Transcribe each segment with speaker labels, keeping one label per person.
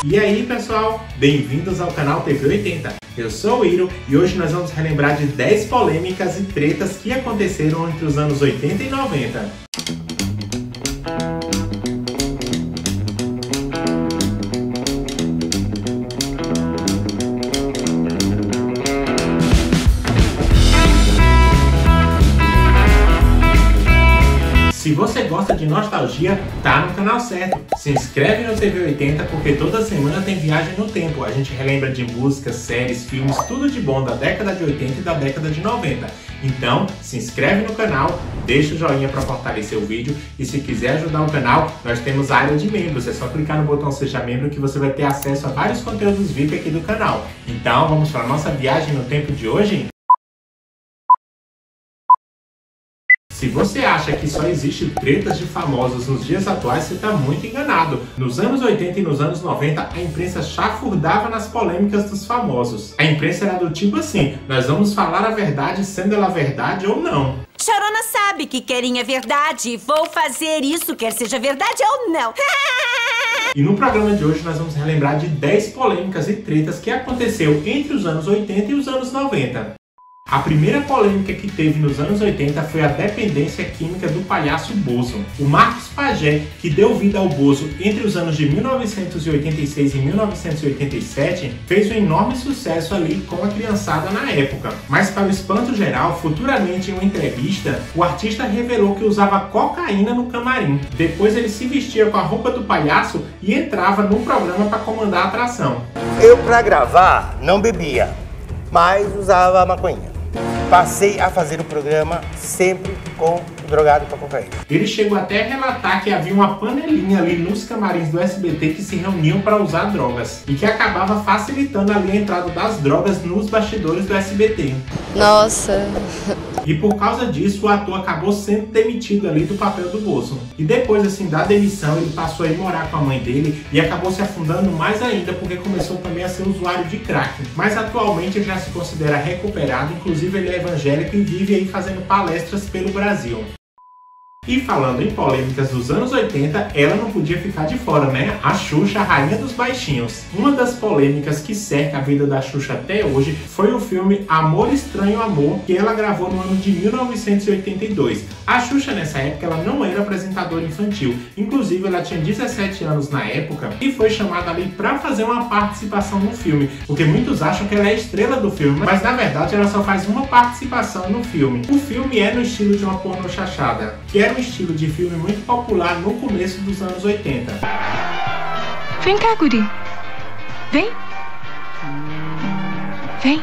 Speaker 1: E aí pessoal, bem-vindos ao canal TV 80. Eu sou o Iro e hoje nós vamos relembrar de 10 polêmicas e tretas que aconteceram entre os anos 80 e 90. Se você gosta de nostalgia, tá no canal certo. Se inscreve no TV 80 porque toda semana tem viagem no tempo. A gente relembra de músicas, séries, filmes, tudo de bom da década de 80 e da década de 90. Então, se inscreve no canal, deixa o joinha para fortalecer o vídeo e se quiser ajudar o canal, nós temos a área de membros. É só clicar no botão Seja Membro que você vai ter acesso a vários conteúdos VIP aqui do canal. Então, vamos para a nossa viagem no tempo de hoje? Se você acha que só existe tretas de famosos nos dias atuais, você está muito enganado. Nos anos 80 e nos anos 90, a imprensa chafurdava nas polêmicas dos famosos. A imprensa era do tipo assim, nós vamos falar a verdade sendo ela verdade ou não.
Speaker 2: Chorona sabe que querem a verdade, vou fazer isso, quer seja verdade ou não.
Speaker 1: E no programa de hoje nós vamos relembrar de 10 polêmicas e tretas que aconteceu entre os anos 80 e os anos 90. A primeira polêmica que teve nos anos 80 foi a dependência química do palhaço Bozo. O Marcos Pagé, que deu vida ao Bozo entre os anos de 1986 e 1987, fez um enorme sucesso ali com a criançada na época. Mas para o espanto geral, futuramente em uma entrevista, o artista revelou que usava cocaína no camarim. Depois ele se vestia com a roupa do palhaço e entrava no programa para comandar a atração.
Speaker 3: Eu, para gravar, não bebia, mas usava maconha. Passei a fazer o programa sempre com drogado com cocaína.
Speaker 1: Ele chegou até a relatar que havia uma panelinha ali nos camarins do SBT que se reuniam para usar drogas e que acabava facilitando ali a entrada das drogas nos bastidores do SBT.
Speaker 4: Nossa!
Speaker 1: E por causa disso, o ator acabou sendo demitido ali do papel do Bozo. E depois assim da demissão, ele passou a ir morar com a mãe dele e acabou se afundando mais ainda porque começou também a ser usuário de crack. Mas atualmente ele já se considera recuperado, inclusive ele é evangélico e vive aí fazendo palestras pelo Brasil. E falando em polêmicas dos anos 80, ela não podia ficar de fora, né? A Xuxa, a rainha dos baixinhos. Uma das polêmicas que cerca a vida da Xuxa até hoje foi o filme Amor Estranho Amor, que ela gravou no ano de 1982. A Xuxa nessa época ela não era apresentadora infantil, inclusive ela tinha 17 anos na época e foi chamada ali para fazer uma participação no filme, porque muitos acham que ela é a estrela do filme, mas na verdade ela só faz uma participação no filme. O filme é no estilo de uma porno chachada, que era um estilo de filme muito popular no começo dos anos 80.
Speaker 4: Vem cá, guri. Vem. Vem.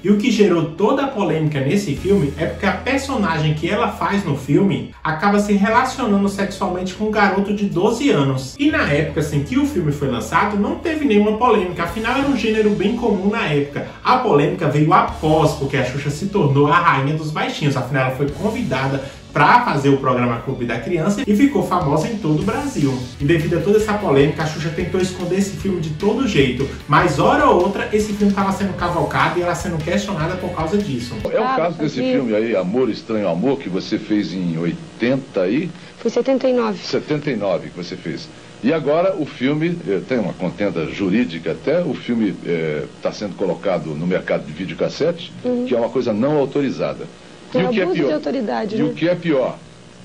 Speaker 1: E o que gerou toda a polêmica nesse filme é porque a personagem que ela faz no filme acaba se relacionando sexualmente com um garoto de 12 anos. E na época assim que o filme foi lançado, não teve nenhuma polêmica, afinal era um gênero bem comum na época. A polêmica veio após, porque a Xuxa se tornou a rainha dos baixinhos, afinal ela foi convidada para fazer o programa Clube da Criança e ficou famosa em todo o Brasil. E devido a toda essa polêmica, a Xuxa tentou esconder esse filme de todo jeito, mas hora ou outra esse filme estava sendo cavalcado e ela sendo questionada por causa disso.
Speaker 5: É o caso desse filme aí, Amor Estranho Amor, que você fez em 80 aí?
Speaker 4: Foi 79.
Speaker 5: 79 que você fez. E agora o filme, tem uma contenda jurídica até, o filme está sendo colocado no mercado de videocassete, que é uma coisa não autorizada.
Speaker 4: E o que é pior? De autoridade,
Speaker 5: e o que é pior?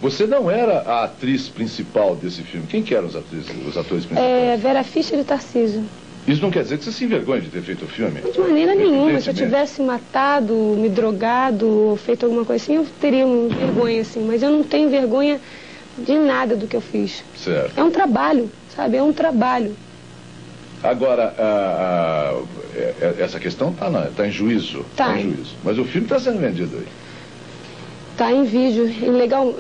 Speaker 5: Você não era a atriz principal desse filme. Quem que eram os atores principais?
Speaker 4: Vera Fischer e Tarcísio.
Speaker 5: Isso não quer dizer que você se envergonhe de ter feito o filme?
Speaker 4: De maneira nenhuma. Se eu tivesse matado, me drogado, feito alguma coisa assim, eu teria vergonha, assim. Mas eu não tenho vergonha de nada do que eu fiz.
Speaker 5: Certo.
Speaker 4: É um trabalho, sabe? É um trabalho.
Speaker 5: Agora, essa questão está em juízo.
Speaker 4: Tá
Speaker 5: em juízo. Mas o filme está sendo vendido aí.
Speaker 4: Tá em vídeo, ilegal.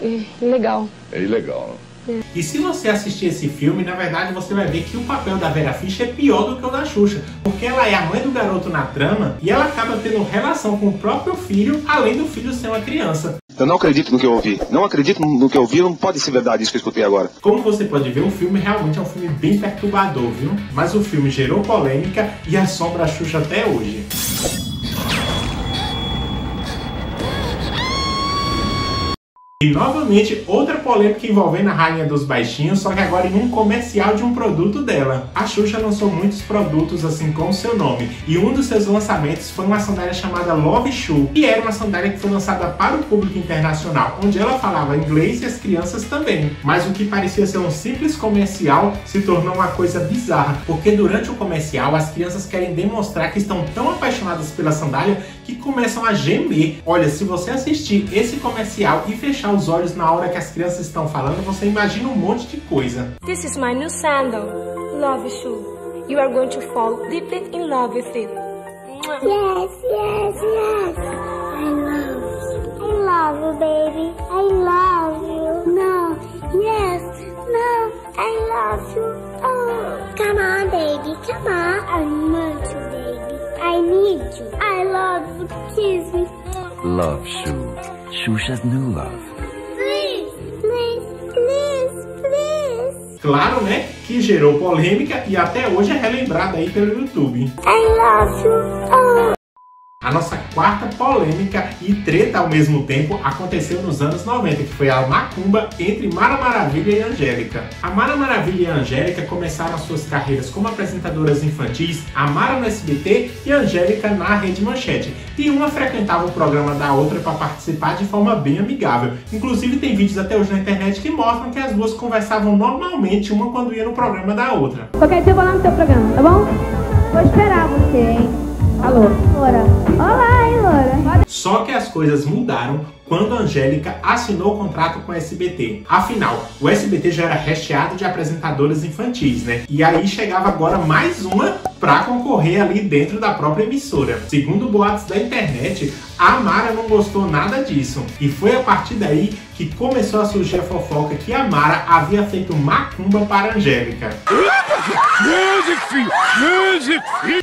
Speaker 5: É ilegal, não?
Speaker 1: E se você assistir esse filme, na verdade você vai ver que o papel da Vera Fischer é pior do que o da Xuxa, porque ela é a mãe do garoto na trama e ela acaba tendo relação com o próprio filho, além do filho ser uma criança.
Speaker 6: Eu não acredito no que eu ouvi. Não acredito no que eu ouvi, não pode ser verdade isso que eu escutei agora.
Speaker 1: Como você pode ver, o filme realmente é um filme bem perturbador, viu? Mas o filme gerou polêmica e assombra a Xuxa até hoje. E novamente, outra polêmica envolvendo a Rainha dos Baixinhos, só que agora em um comercial de um produto dela. A Xuxa lançou muitos produtos assim com o seu nome, e um dos seus lançamentos foi uma sandália chamada Love Shoe, que era uma sandália que foi lançada para o público internacional, onde ela falava inglês e as crianças também. Mas o que parecia ser um simples comercial se tornou uma coisa bizarra, porque durante o comercial as crianças querem demonstrar que estão tão apaixonadas pela sandália que começam a gemer. Olha, se você assistir esse comercial e fechar os olhos na hora que as crianças estão falando, você imagina um monte de coisa.
Speaker 4: This is my new sandal, Love Shoe. You are going to fall deeply in love with it.
Speaker 7: Yes, yes, yes. I love you, baby. I love you. No, yes, no, I love you. Oh, come on, baby, come on. I want you, baby. I need you. I love you. Kiss me.
Speaker 8: Love Shoe. Xuxa's new love.
Speaker 7: Please, please, please, please.
Speaker 1: Claro, né, que gerou polêmica e até hoje é relembrada aí pelo YouTube.
Speaker 7: I love you. Oh.
Speaker 1: A nossa quarta polêmica e treta ao mesmo tempo aconteceu nos anos 90, que foi a macumba entre Mara Maravilha e Angélica. A Mara Maravilha e a Angélica começaram as suas carreiras como apresentadoras infantis, a Mara no SBT e a Angélica na Rede Manchete. E uma frequentava o programa da outra para participar de forma bem amigável. Inclusive tem vídeos até hoje na internet que mostram que as duas conversavam normalmente uma quando ia no programa da outra.
Speaker 9: Qualquer dia eu vou lá no teu programa, tá bom? Vou esperar você, hein? Alô, Loura. Olá, hein, Loura.
Speaker 1: Só que as coisas mudaram quando a Angélica assinou o contrato com o SBT. Afinal, o SBT já era recheado de apresentadoras infantis, né? E aí chegava agora mais uma para concorrer ali dentro da própria emissora. Segundo boatos da internet, a Mara não gostou nada disso. E foi a partir daí que começou a surgir a fofoca que a Mara havia feito macumba para a Angélica.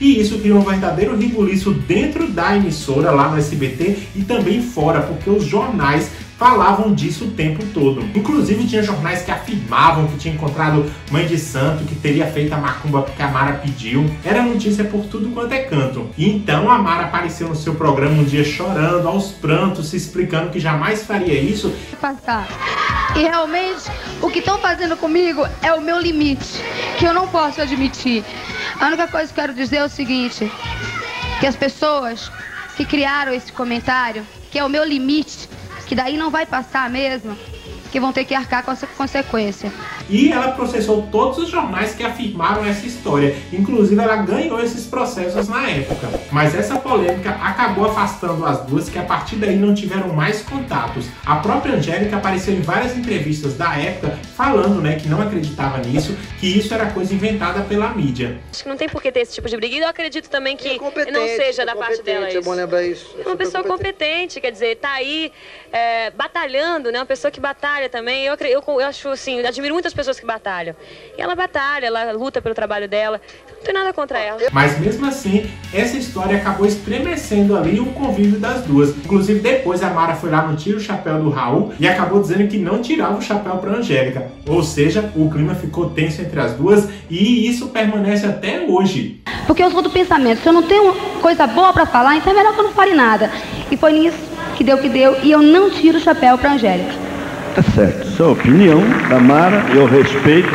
Speaker 1: E isso criou um verdadeiro rebuliço dentro da emissora, lá no SBT, e também fora, porque os jornais falavam disso o tempo todo. Inclusive tinha jornais que afirmavam que tinha encontrado mãe de santo, que teria feito a macumba porque a Mara pediu. Era notícia por tudo quanto é canto. E então a Mara apareceu no seu programa um dia chorando, aos prantos, se explicando que jamais faria isso.
Speaker 9: E realmente o que estão fazendo comigo é o meu limite, que eu não posso admitir. A única coisa que eu quero dizer é o seguinte, que as pessoas que criaram esse comentário, que é o meu limite, que daí não vai passar mesmo, que vão ter que arcar com essa consequência.
Speaker 1: E ela processou todos os jornais que afirmaram essa história. Inclusive ela ganhou esses processos na época. Mas essa polêmica acabou afastando as duas, que a partir daí não tiveram mais contatos. A própria Angélica apareceu em várias entrevistas da época falando, né, que não acreditava nisso, que isso era coisa inventada pela mídia.
Speaker 10: Acho que não tem por que ter esse tipo de briga. E eu acredito também que não seja da parte dela isso.
Speaker 3: É bom lembrar isso.
Speaker 10: É uma pessoa competente, quer dizer, tá aí batalhando, né? Uma pessoa que batalha também. Eu acho assim, eu admiro muitas pessoas que batalham. E ela batalha, ela luta pelo trabalho dela. Não tem nada contra ela.
Speaker 1: Mas mesmo assim, essa história acabou estremecendo ali o convívio das duas. Inclusive depois a Mara foi lá no Tira o Chapéu do Raul e acabou dizendo que não tirava o chapéu para Angélica. Ou seja, o clima ficou tenso entre as duas e isso permanece até hoje.
Speaker 9: Porque eu sou do pensamento, se eu não tenho coisa boa pra falar, então é melhor que eu não fale nada. E foi nisso que deu, e eu não tiro o chapéu pra Angélica.
Speaker 11: Tá certo, sua opinião da Mara, eu respeito,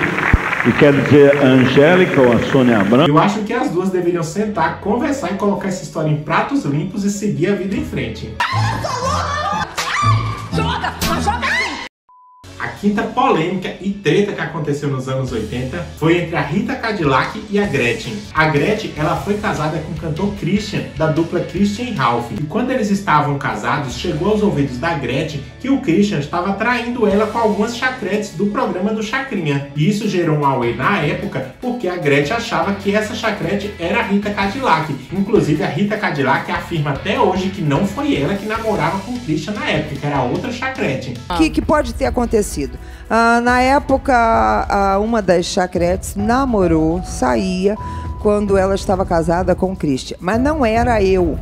Speaker 11: e quero dizer a Angélica ou a Sônia Abrão.
Speaker 1: Eu acho que as duas deveriam sentar, conversar e colocar essa história em pratos limpos e seguir a vida em frente.
Speaker 2: Joga! Joga assim!
Speaker 1: A quinta polêmica e treta que aconteceu nos anos 80 foi entre a Rita Cadillac e a Gretchen. A Gretchen, ela foi casada com o cantor Christian, da dupla Christian e Ralph. E quando eles estavam casados, chegou aos ouvidos da Gretchen que o Christian estava traindo ela com algumas chacretes do programa do Chacrinha. E isso gerou um auê na época, porque a Gretchen achava que essa chacrete era a Rita Cadillac. Inclusive, a Rita Cadillac afirma até hoje que não foi ela que namorava com o Christian na época, que era outra chacrete.
Speaker 12: Que pode ter acontecido? Na época, uma das chacretes namorou, saía, quando ela estava casada com o Christian. Mas não era eu.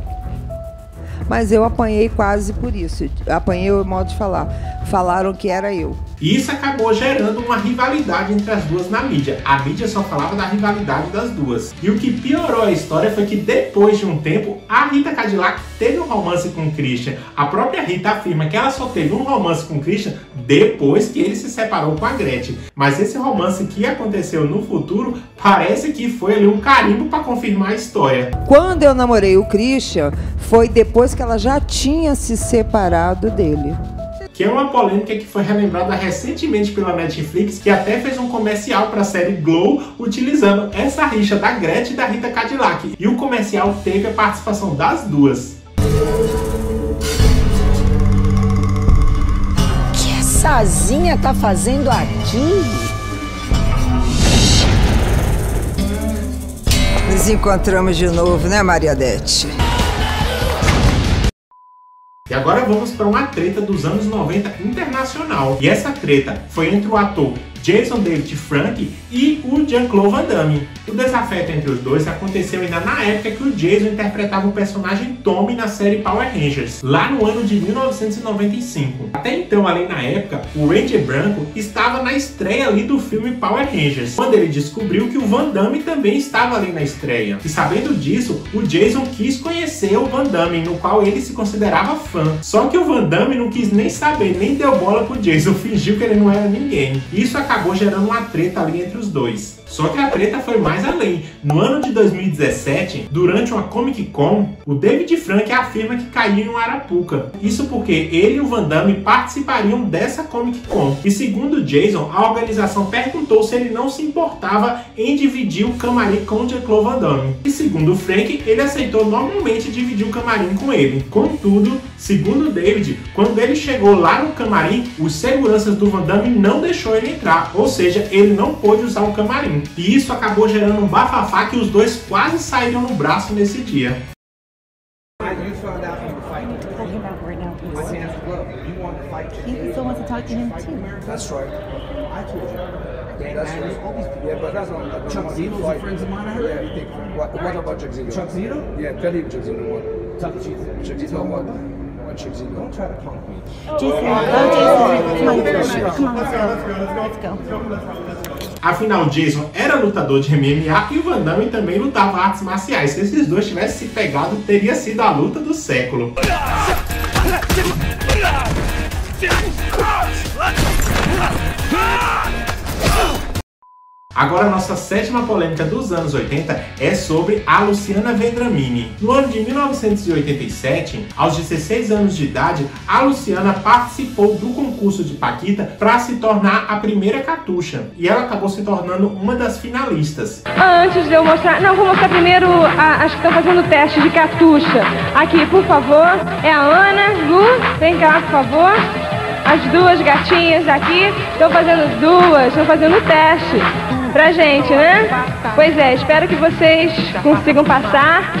Speaker 12: Mas eu apanhei quase por isso. Apanhei o modo de falar. Falaram que era eu.
Speaker 1: E isso acabou gerando uma rivalidade entre as duas na mídia. A mídia só falava da rivalidade das duas. E o que piorou a história foi que depois de um tempo, a Rita Cadillac teve um romance com o Christian. A própria Rita afirma que ela só teve um romance com o Christian depois que ele se separou com a Gretchen. Mas esse romance que aconteceu no futuro parece que foi ali um carimbo para confirmar a história.
Speaker 12: Quando eu namorei o Christian, foi depois que ela já tinha se separado dele.
Speaker 1: Que é uma polêmica que foi relembrada recentemente pela Netflix, que até fez um comercial para a série Glow, utilizando essa rixa da Gretchen e da Rita Cadillac. E o comercial teve a participação das duas.
Speaker 13: O que essa Zinha tá fazendo aqui?
Speaker 12: Nos encontramos de novo, né, Mariadete?
Speaker 1: E agora vamos para uma treta dos anos 90 internacional. E essa treta foi entre o ator Jason David Frank e o Jean-Claude Van Damme. O desafeto entre os dois aconteceu ainda na época que o Jason interpretava o personagem Tommy na série Power Rangers, lá no ano de 1995. Até então, ali na época, o Ranger branco estava na estreia ali do filme Power Rangers, quando ele descobriu que o Van Damme também estava ali na estreia. E sabendo disso, o Jason quis conhecer o Van Damme, no qual ele se considerava fã. Só que o Van Damme não quis nem saber, nem deu bola pro Jason, fingiu que ele não era ninguém. Isso acabou gerando uma treta ali entre os dois. Só que a treta foi mais além. No ano de 2017, durante uma Comic Con, o David Frank afirma que caiu em uma arapuca. Isso porque ele e o Van Damme participariam dessa Comic Con. E segundo Jason, a organização perguntou se ele não se importava em dividir o camarim com o Jean-Claude Van Damme. E segundo o Frank, ele aceitou normalmente dividir o camarim com ele. Contudo, segundo David, quando ele chegou lá no camarim, os seguranças do Van Damme não deixou ele entrar. Ou seja, ele não pôde usar o camarim. E isso acabou gerando um bafafá que os dois quase saíram no braço nesse dia. Afinal, Jason era lutador de MMA e o Van Damme também lutava artes marciais. Se esses dois tivessem se pegado, teria sido a luta do século. Agora a nossa sétima polêmica dos anos 80 é sobre a Luciana Vendramini. No ano de 1987, aos 16 anos de idade, a Luciana participou do concurso de Paquita para se tornar a primeira Catuxa. E ela acabou se tornando uma das finalistas.
Speaker 4: Antes de eu mostrar... Não, vou mostrar primeiro as que estão fazendo o teste de Catuxa. Aqui, por favor, é a Ana, Lu, vem cá, por favor. As duas gatinhas aqui estão fazendo o teste pra gente, né? Pois é, espero que vocês consigam passar,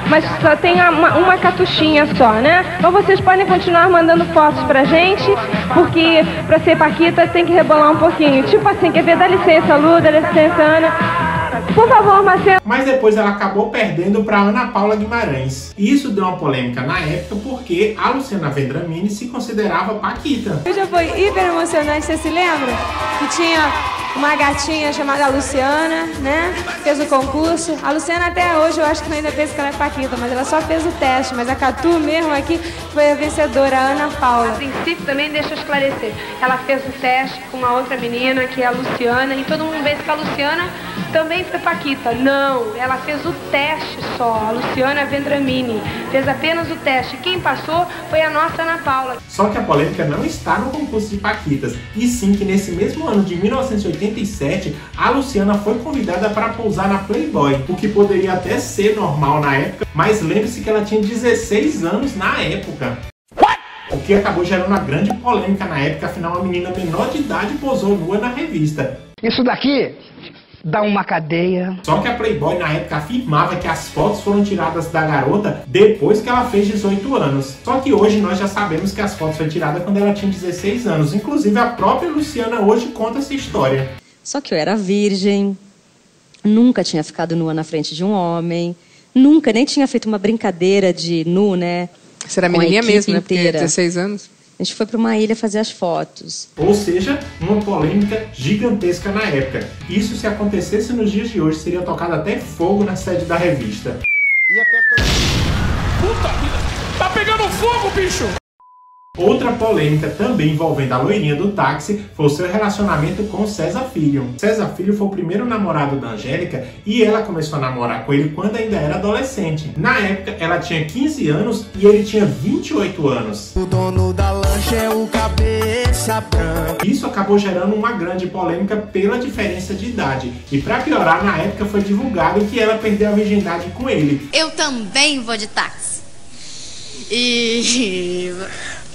Speaker 4: mas só tem uma catuchinha só, né? Então vocês podem continuar mandando fotos pra gente, porque pra ser Paquita tem que rebolar um pouquinho. Tipo assim, quer ver? Dá licença, Lu, dá licença, Ana. Por favor, Marcelo.
Speaker 1: Mas depois ela acabou perdendo para Ana Paula Guimarães. E isso deu uma polêmica na época porque a Luciana Vendramini se considerava Paquita.
Speaker 4: Já foi hiper emocionante, você se lembra? Que tinha uma gatinha chamada Luciana, né? Fez o concurso. A Luciana até hoje eu acho que ainda pensa que ela é Paquita, mas ela só fez o teste. Mas a Catu mesmo aqui foi a vencedora, a Ana Paula. A princípio também deixa eu esclarecer. Ela fez o teste com uma outra menina, que é a Luciana, e todo mundo pensa que a Luciana também foi Paquita. Não, ela fez o teste só. A Luciana Vendramini fez apenas o teste. Quem passou foi a nossa Ana Paula.
Speaker 1: Só que a polêmica não está no concurso de Paquitas, e sim que nesse mesmo ano de 1987, a Luciana foi convidada para pousar na Playboy, o que poderia até ser normal na época, mas lembre-se que ela tinha 16 anos na época. O que acabou gerando uma grande polêmica na época, afinal a menina menor de idade posou nua na revista.
Speaker 14: Isso daqui dá uma cadeia.
Speaker 1: Só que a Playboy na época afirmava que as fotos foram tiradas da garota depois que ela fez 18 anos. Só que hoje nós já sabemos que as fotos foram tiradas quando ela tinha 16 anos. Inclusive a própria Luciana hoje conta essa história.
Speaker 15: Só que eu era virgem, nunca tinha ficado nua na frente de um homem, nunca nem tinha feito uma brincadeira de nu, né?
Speaker 16: Você era menininha mesmo, né? Porque 16 anos.
Speaker 15: A gente foi para uma ilha fazer as fotos.
Speaker 1: Ou seja, uma polêmica gigantesca na época. Isso, se acontecesse nos dias de hoje, seria tocado até fogo na sede da revista.
Speaker 16: Puta vida! Tá pegando fogo, bicho!
Speaker 1: Outra polêmica também envolvendo a loirinha do táxi foi o seu relacionamento com César Filho. César Filho foi o primeiro namorado da Angélica e ela começou a namorar com ele quando ainda era adolescente. Na época, ela tinha 15 anos e ele tinha 28 anos.
Speaker 17: O dono da lancha é o cabeça branca.
Speaker 1: Isso acabou gerando uma grande polêmica pela diferença de idade. E pra piorar, na época foi divulgado que ela perdeu a virgindade com ele.
Speaker 18: Eu também vou de táxi. E...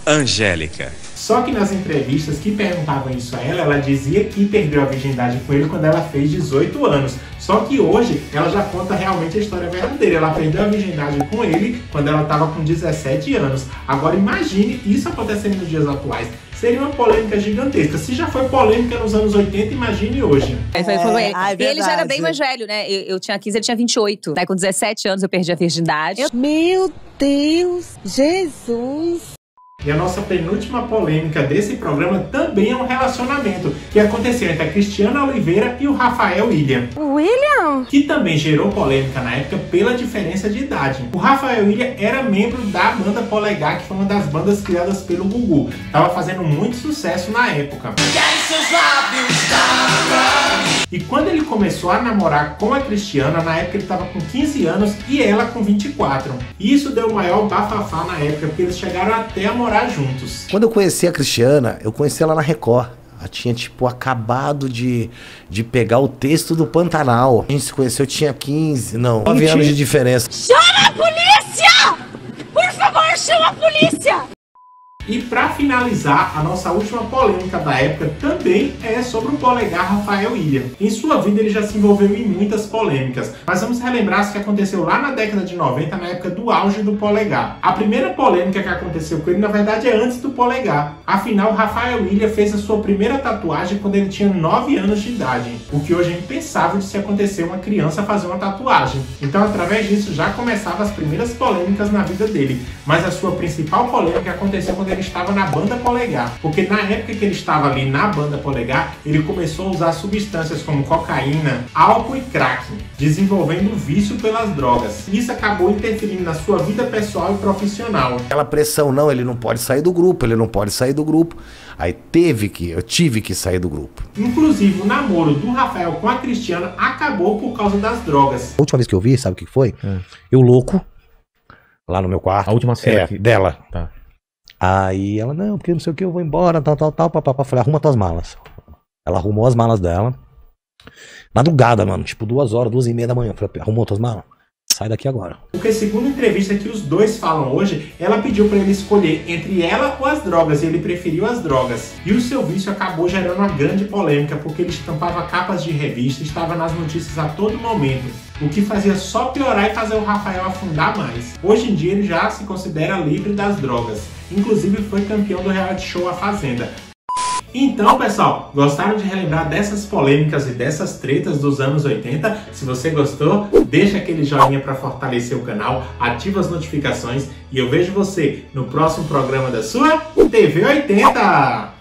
Speaker 19: Angélica.
Speaker 1: Só que nas entrevistas que perguntavam isso a ela, ela dizia que perdeu a virgindade com ele quando ela fez 18 anos. Só que hoje ela já conta realmente a história verdadeira. Ela perdeu a virgindade com ele quando ela estava com 17 anos. Agora imagine isso acontecendo nos dias atuais. Seria uma polêmica gigantesca. Se já foi polêmica nos anos 80, imagine hoje.
Speaker 20: E ele já era bem mais velho, né? Eu tinha 15, ele tinha 28. Daí com 17 anos eu perdi a virgindade.
Speaker 12: Meu Deus, Jesus!
Speaker 1: E a nossa penúltima polêmica desse programa também é um relacionamento que aconteceu entre a Cristiana Oliveira e o Rafael Ilha.
Speaker 4: William?
Speaker 1: Que também gerou polêmica na época pela diferença de idade. O Rafael Ilha era membro da banda Polegar, que foi uma das bandas criadas pelo Gugu. Tava fazendo muito sucesso na época. E quando ele começou a namorar com a Cristiana, na época ele estava com 15 anos e ela com 24. E isso deu o maior bafafá na época, porque eles chegaram até a morar juntos.
Speaker 3: Quando eu conheci a Cristiana, eu conheci ela na Record. Ela tinha, tipo, acabado de pegar o texto do Pantanal. A gente se conheceu, eu tinha 9 anos de diferença.
Speaker 18: Chama a polícia! Por favor, chama a polícia!
Speaker 1: E para finalizar, a nossa última polêmica da época também é sobre o Polegar Rafael Ilha. Em sua vida ele já se envolveu em muitas polêmicas, mas vamos relembrar o que aconteceu lá na década de 90, na época do auge do Polegar. A primeira polêmica que aconteceu com ele, na verdade, é antes do Polegar. Afinal, Rafael Ilha fez a sua primeira tatuagem quando ele tinha 9 anos de idade, o que hoje é impensável de se acontecer uma criança fazer uma tatuagem. Então, através disso, já começavam as primeiras polêmicas na vida dele. Mas a sua principal polêmica aconteceu quando ele estava na banda Polegar, porque na época que ele estava ali na banda Polegar, ele começou a usar substâncias como cocaína, álcool e crack, desenvolvendo vício pelas drogas. Isso acabou interferindo na sua vida pessoal e profissional.
Speaker 3: Aquela pressão, não, ele não pode sair do grupo, ele não pode sair do grupo. Aí eu tive que sair do grupo.
Speaker 1: Inclusive, o namoro do Rafael com a Cristiana acabou por causa das drogas.
Speaker 3: A última vez que eu vi, sabe o que foi? Eu louco, lá no meu quarto.
Speaker 21: A última cena
Speaker 3: dela.
Speaker 21: Tá.
Speaker 3: Aí ela, não, porque não sei o que, eu vou embora, tal, papapá. Falei, arruma tuas malas. Ela arrumou as malas dela. Madrugada, mano, tipo 2 horas, 2h30 da manhã. Falei, arrumou tuas malas? Sai daqui agora.
Speaker 1: Porque segundo a entrevista que os dois falam hoje, ela pediu para ele escolher entre ela ou as drogas, e ele preferiu as drogas. E o seu vício acabou gerando uma grande polêmica, porque ele estampava capas de revista e estava nas notícias a todo momento, o que fazia só piorar e fazer o Rafael afundar mais. Hoje em dia ele já se considera livre das drogas, inclusive foi campeão do reality show A Fazenda. Então, pessoal, gostaram de relembrar dessas polêmicas e dessas tretas dos anos 80? Se você gostou, deixa aquele joinha para fortalecer o canal, ativa as notificações e eu vejo você no próximo programa da sua TV 80!